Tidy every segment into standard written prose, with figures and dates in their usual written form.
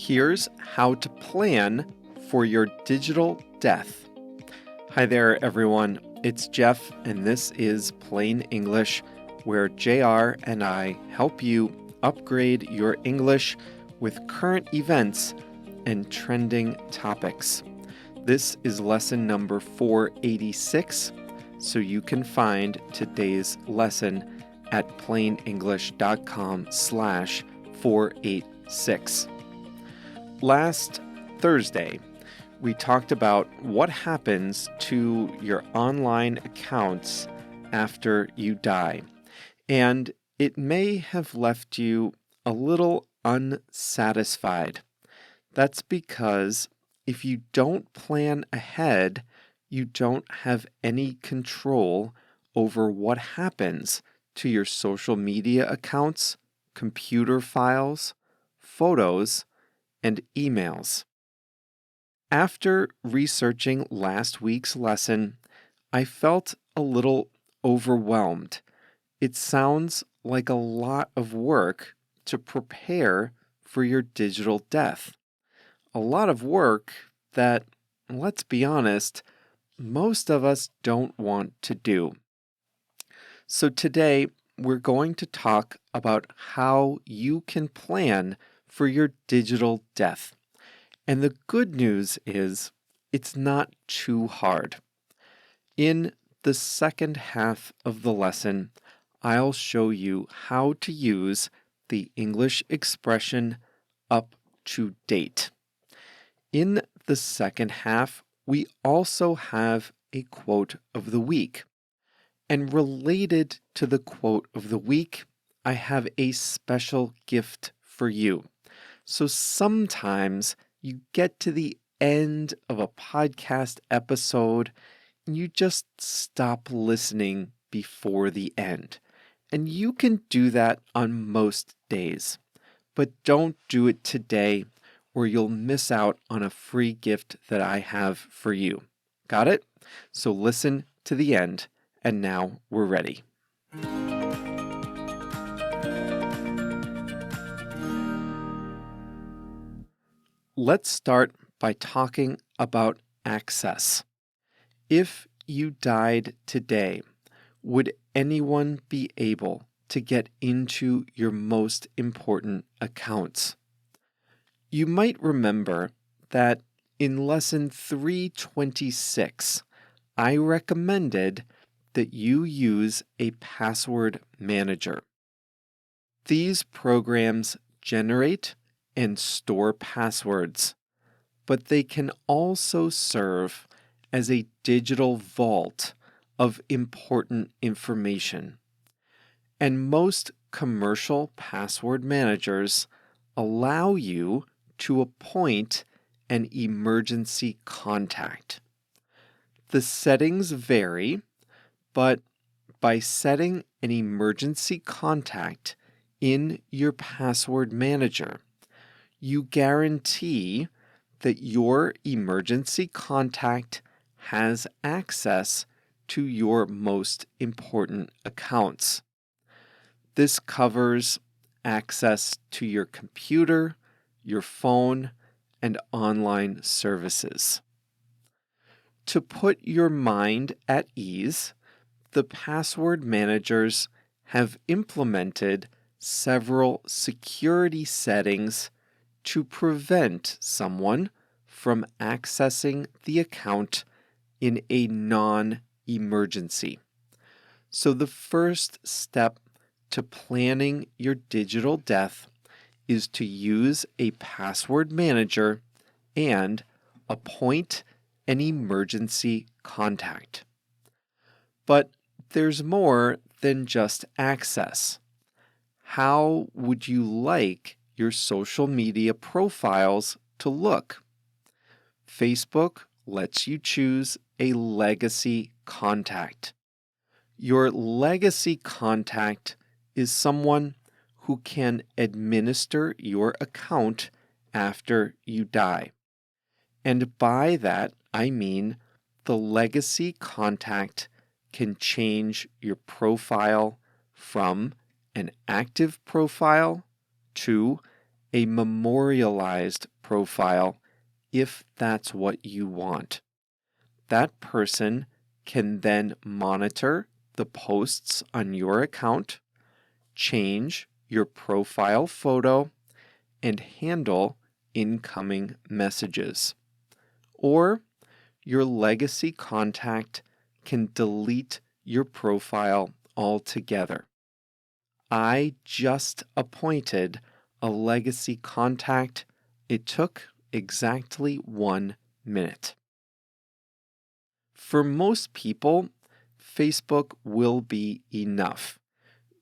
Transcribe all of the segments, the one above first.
Here's how to plan for your digital death. Hi there, everyone. It's Jeff, and this is Plain English, where JR and I help you upgrade your English with current events and trending topics. This is lesson number 486, so you can find today's lesson at plainenglish.com/486. Last Thursday, we talked about what happens to your online accounts after you die, and it may have left you a little unsatisfied. That's because if you don't plan ahead, you don't have any control over what happens to your social media accounts, computer files, photos, and emails. After researching last week's lesson, I felt a little overwhelmed. It sounds like a lot of work to prepare for your digital death. A lot of work that, let's be honest, most of us don't want to do. So today, we're going to talk about how you can plan for your digital death. And the good news is it's not too hard. In the second half of the lesson, I'll show you how to use the English expression up to date. In the second half, we also have a quote of the week. And related to the quote of the week, I have a special gift for you. So sometimes you get to the end of a podcast episode and you just stop listening before the end. And you can do that on most days. But don't do it today or you'll miss out on a free gift that I have for you. Got it? So listen to the end, and now we're ready. Let's start by talking about access. If you died today, would anyone be able to get into your most important accounts? You might remember that in lesson 326, I recommended that you use a password manager. These programs generate and store passwords, but they can also serve as a digital vault of important information. And most commercial password managers allow you to appoint an emergency contact. The settings vary, but by setting an emergency contact in your password manager, you guarantee that your emergency contact has access to your most important accounts. This covers access to your computer, your phone, and online services. To put your mind at ease, the password managers have implemented several security settings to prevent someone from accessing the account in a non-emergency. So the first step to planning your digital death is to use a password manager and appoint an emergency contact. But there's more than just access. How would you like your social media profiles to look? Facebook lets you choose a legacy contact. Your legacy contact is someone who can administer your account after you die. And by that, I mean the legacy contact can change your profile from an active profile to a memorialized profile if that's what you want. That person can then monitor the posts on your account, change your profile photo, and handle incoming messages. Or your legacy contact can delete your profile altogether. I just appointed a legacy contact. It took exactly 1 minute. For most people, Facebook will be enough.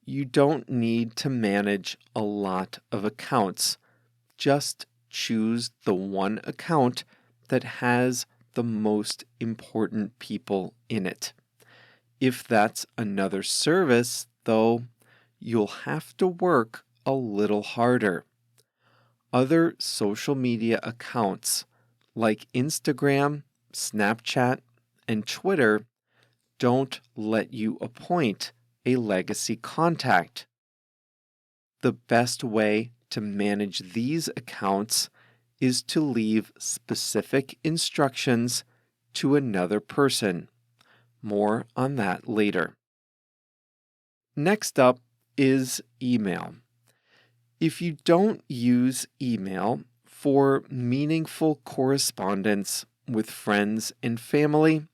You don't need to manage a lot of accounts. Just choose the one account that has the most important people in it. If that's another service, though, you'll have to work a little harder. Other social media accounts like Instagram, Snapchat, and Twitter don't let you appoint a legacy contact. The best way to manage these accounts is to leave specific instructions to another person. More on that later. Next up is email. If you don't use email for meaningful correspondence with friends and family,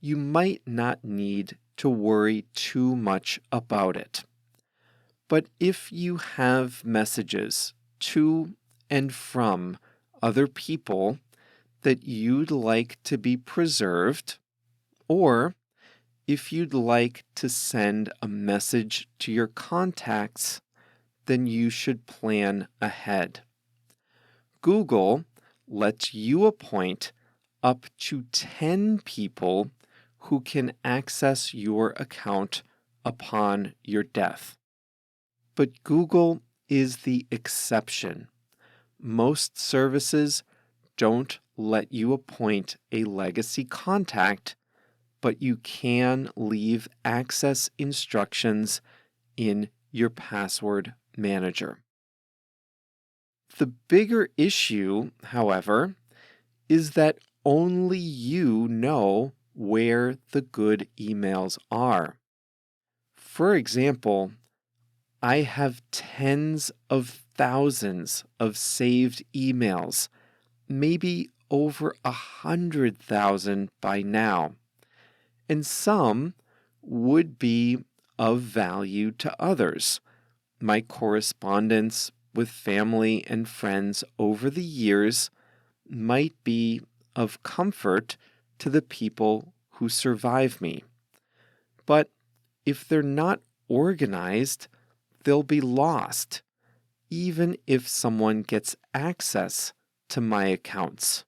you might not need to worry too much about it. But if you have messages to and from other people that you'd like to be preserved, or if you'd like to send a message to your contacts, then you should plan ahead. Google lets you appoint up to 10 people who can access your account upon your death. But Google is the exception. Most services don't let you appoint a legacy contact, but you can leave access instructions in your password manager. The bigger issue, however, is that only you know where the good emails are. For example, I have tens of thousands of saved emails, maybe over 100,000 by now, and some would be of value to others. My correspondence with family and friends over the years might be of comfort to the people who survive me. But if they're not organized, they'll be lost, even if someone gets access to my accounts.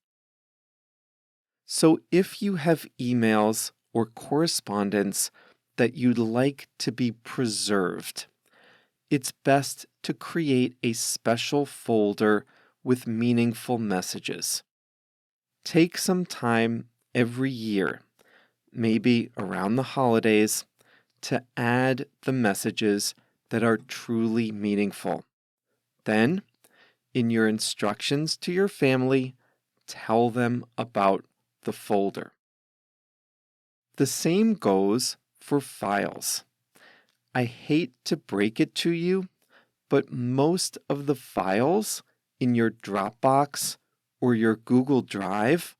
So if you have emails or correspondence that you'd like to be preserved, it's best to create a special folder with meaningful messages. Take some time every year, maybe around the holidays, to add the messages that are truly meaningful. Then, in your instructions to your family, tell them about the folder. The same goes for files. I hate to break it to you, but most of the files in your Dropbox or your Google Drive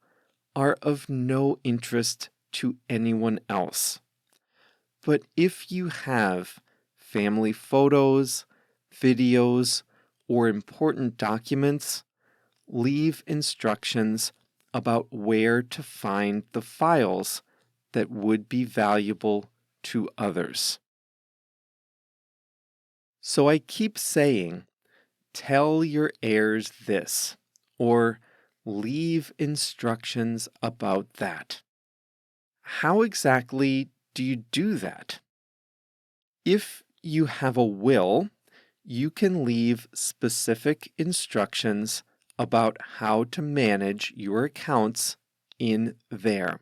are of no interest to anyone else. But if you have family photos, videos, or important documents, leave instructions about where to find the files that would be valuable to others. So I keep saying, tell your heirs this, or leave instructions about that. How exactly do you do that? If you have a will, you can leave specific instructions about how to manage your accounts in there.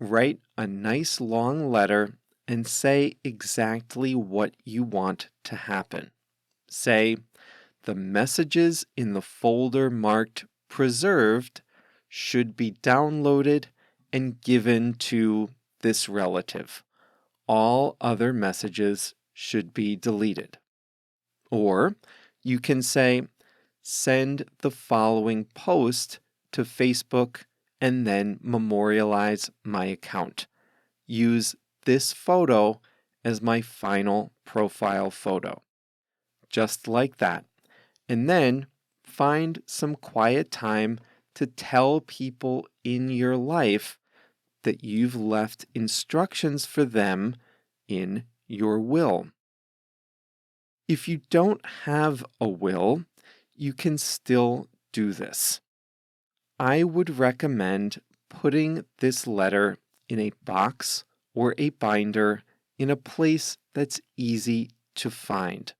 Write a nice long letter and say exactly what you want to happen. Say, the messages in the folder marked preserved should be downloaded and given to this relative. All other messages should be deleted. Or you can say, send the following post to Facebook and then memorialize my account. Use this photo as my final profile photo. Just like that. And then find some quiet time to tell people in your life that you've left instructions for them in your will. If you don't have a will, you can still do this. I would recommend putting this letter in a box or a binder in a place that's easy to find.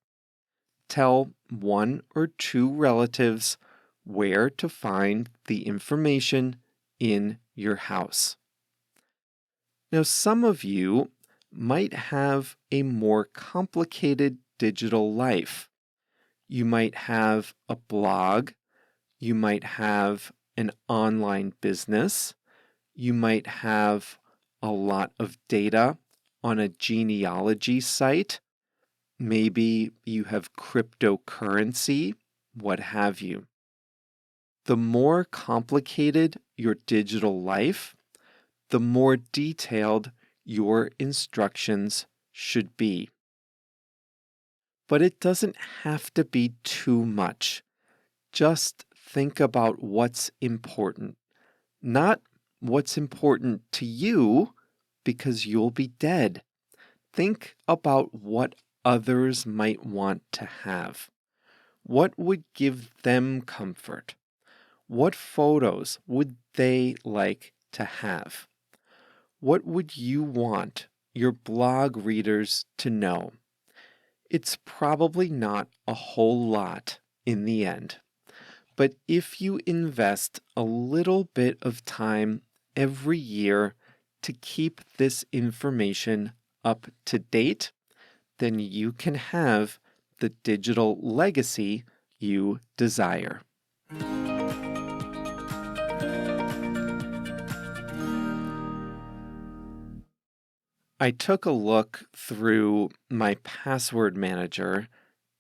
Tell one or two relatives where to find the information in your house. Now, some of you might have a more complicated digital life. You might have a blog, you might have an online business, you might have a lot of data on a genealogy site, maybe you have cryptocurrency, what have you. The more complicated your digital life, the more detailed your instructions should be. But it doesn't have to be too much. Just think about what's important, not what's important to you because you'll be dead. Think about what others might want to have. What would give them comfort? What photos would they like to have? What would you want your blog readers to know? It's probably not a whole lot in the end. But if you invest a little bit of time every year to keep this information up to date, then you can have the digital legacy you desire. I took a look through my password manager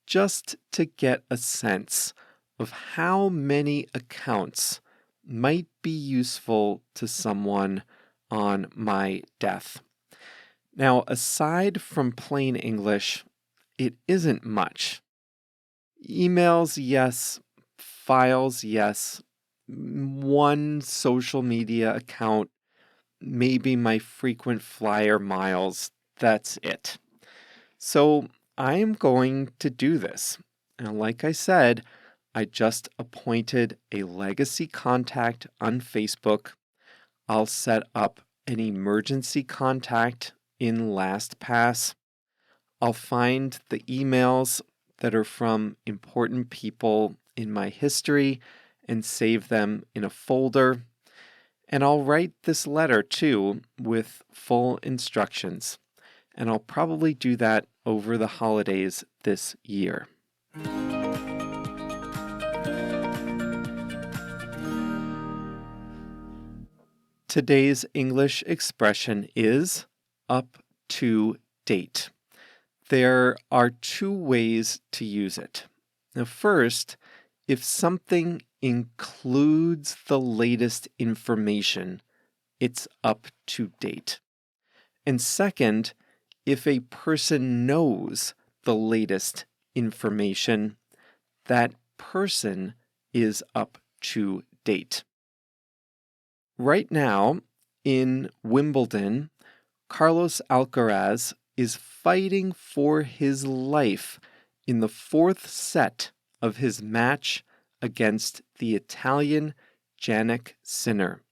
just to get a sense of how many accounts might be useful to someone on my death. Now, aside from plain English, it isn't much. Emails, yes. Files, yes. One social media account, maybe my frequent flyer miles. That's it. So I am going to do this. And like I said, I just appointed a legacy contact on Facebook. I'll set up an emergency contact in LastPass. I'll find the emails that are from important people in my history and save them in a folder. And I'll write this letter too with full instructions. And I'll probably do that over the holidays this year. Today's English expression is up to date. There are two ways to use it. Now, first, if something includes the latest information, it's up to date. And second, if a person knows the latest information, that person is up to date. Right now, in Wimbledon, Carlos Alcaraz is fighting for his life in the fourth set of his match against the Italian Jannik Sinner.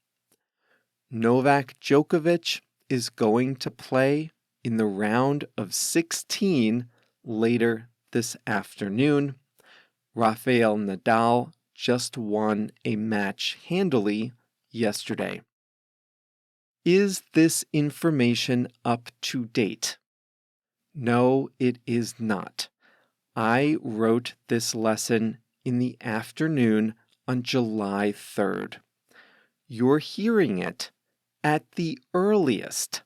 Novak Djokovic is going to play in the round of 16 later this afternoon. Rafael Nadal just won a match handily yesterday. Is this information up to date? No, it is not. I wrote this lesson in the afternoon on July 3rd. You're hearing it at the earliest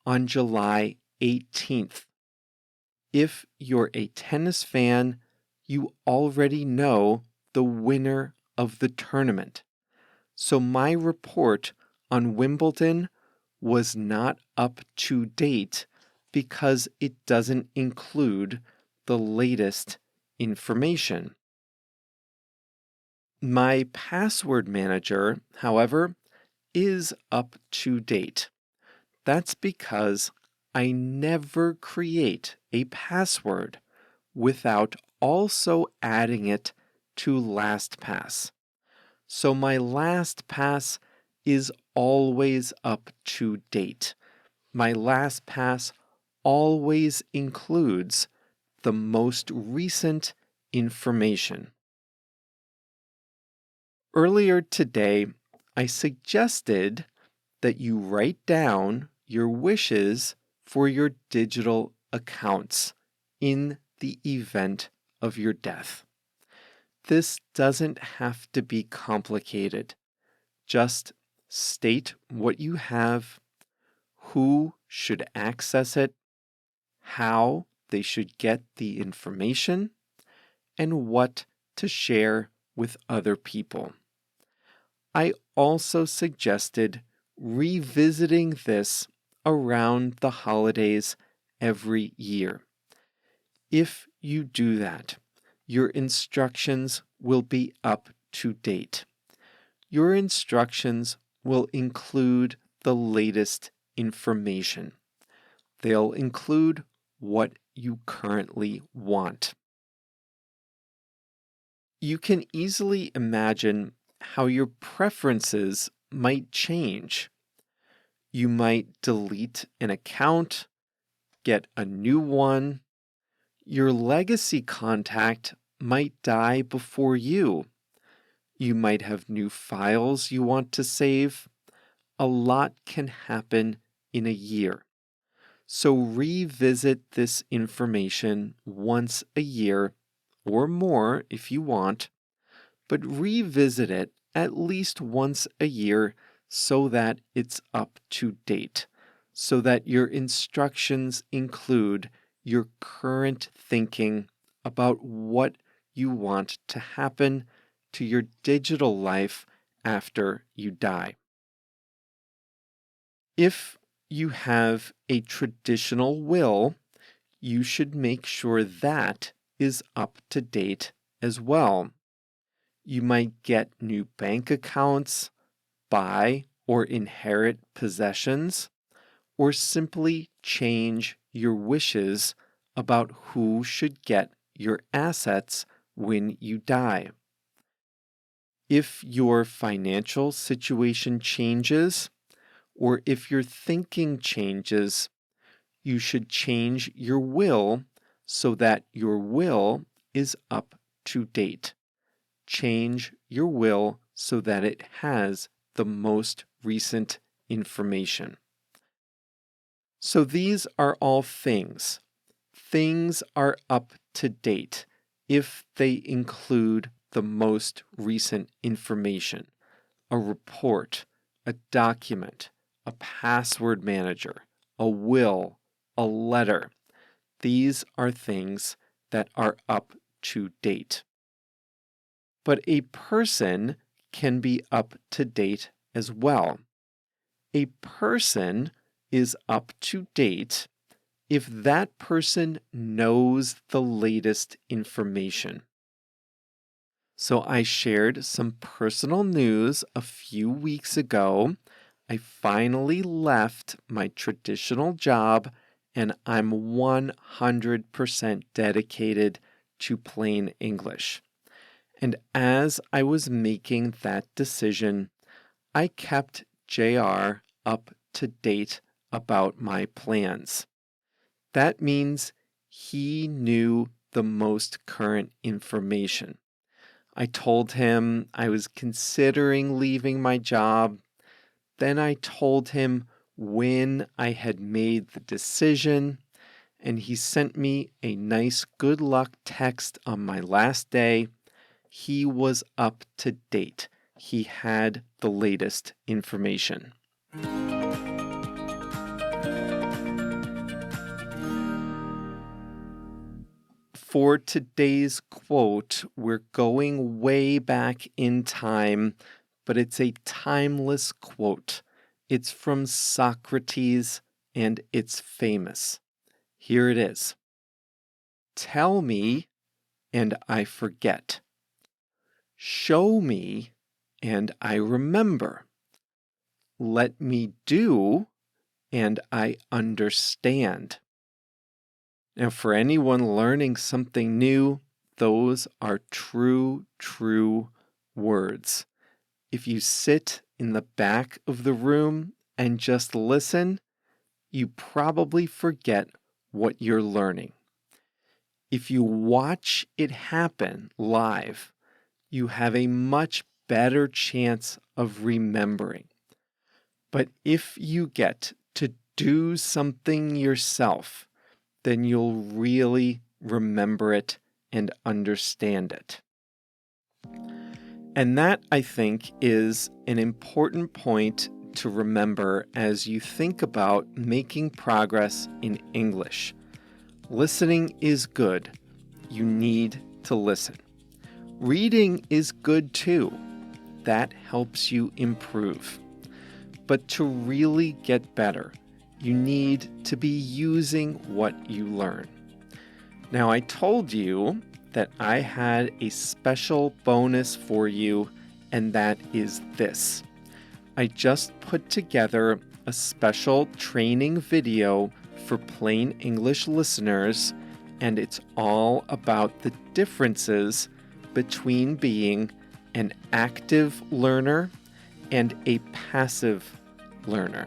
on July 18th. If you're a tennis fan, you already know the winner of the tournament. So my report on Wimbledon was not up to date because it doesn't include the latest information. My password manager, however, is up to date. That's because I never create a password without also adding it to LastPass. So my LastPass is always up to date. My LastPass always includes the most recent information. Earlier today, I suggested that you write down your wishes for your digital accounts in the event of your death. This doesn't have to be complicated. Just state what you have, who should access it, how they should get the information, and what to share with other people. I also suggested revisiting this around the holidays every year. If you do that, your instructions will be up to date. Your instructions will include the latest information. They'll include what you currently want. You can easily imagine how your preferences might change. You might delete an account, get a new one. Your legacy contact might die before you. You might have new files you want to save. A lot can happen in a year. So revisit this information once a year, or more if you want, but revisit it at least once a year so that it's up to date, so that your instructions include your current thinking about what you want to happen to your digital life after you die. If you have a traditional will, you should make sure that is up to date as well. You might get new bank accounts, buy or inherit possessions, or simply change your wishes about who should get your assets when you die. If your financial situation changes, or if your thinking changes, you should change your will so that your will is up to date. Change your will so that it has the most recent information. So these are all things. Things are up to date if they include the most recent information, a report, a document, a password manager, a will, a letter. These are things that are up to date. But a person can be up to date as well. A person is up to date if that person knows the latest information. So I shared some personal news a few weeks ago. I finally left my traditional job and I'm 100% dedicated to plain English. And as I was making that decision, I kept JR up to date about my plans. That means he knew the most current information. I told him I was considering leaving my job. Then I told him when I had made the decision, and he sent me a nice good luck text on my last day. He was up to date. He had the latest information. For today's quote, we're going way back in time, but it's a timeless quote. It's from Socrates, and it's famous. Here it is. Tell me, and I forget. Show me, and I remember. Let me do, and I understand. Now, for anyone learning something new, those are true words. If you sit in the back of the room and just listen, you probably forget what you're learning. If you watch it happen live, you have a much better chance of remembering. But if you get to do something yourself, then you'll really remember it and understand it. And that, I think, is an important point to remember as you think about making progress in English. Listening is good. You need to listen. Reading is good too. That helps you improve. But to really get better, you need to be using what you learn. Now, I told you that I had a special bonus for you, and that is this. I just put together a special training video for plain English listeners, and it's all about the differences between being an active learner and a passive learner.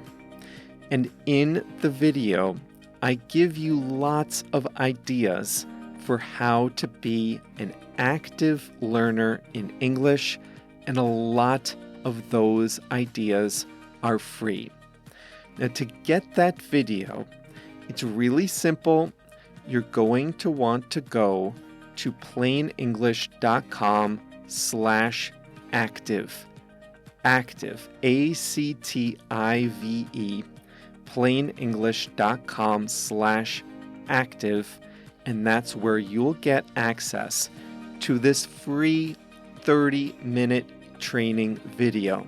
And in the video, I give you lots of ideas for how to be an active learner in English, and a lot of those ideas are free. Now, to get that video, it's really simple. You're going to want to go to plainenglish.com/active. Active, ACTIVE, plainenglish.com/active, and that's where you'll get access to this free 30-minute training video.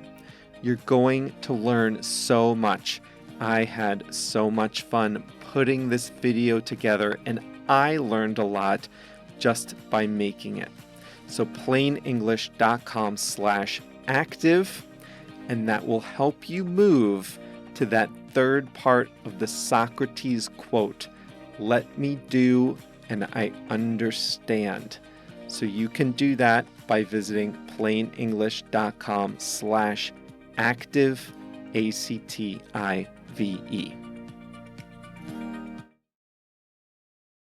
You're going to learn so much. I had so much fun putting this video together, and I learned a lot just by making it. So plainenglish.com/active, and that will help you move to that third part of the Socrates quote, let me do and I understand. So you can do that by visiting plainenglish.com/active, ACTIVE.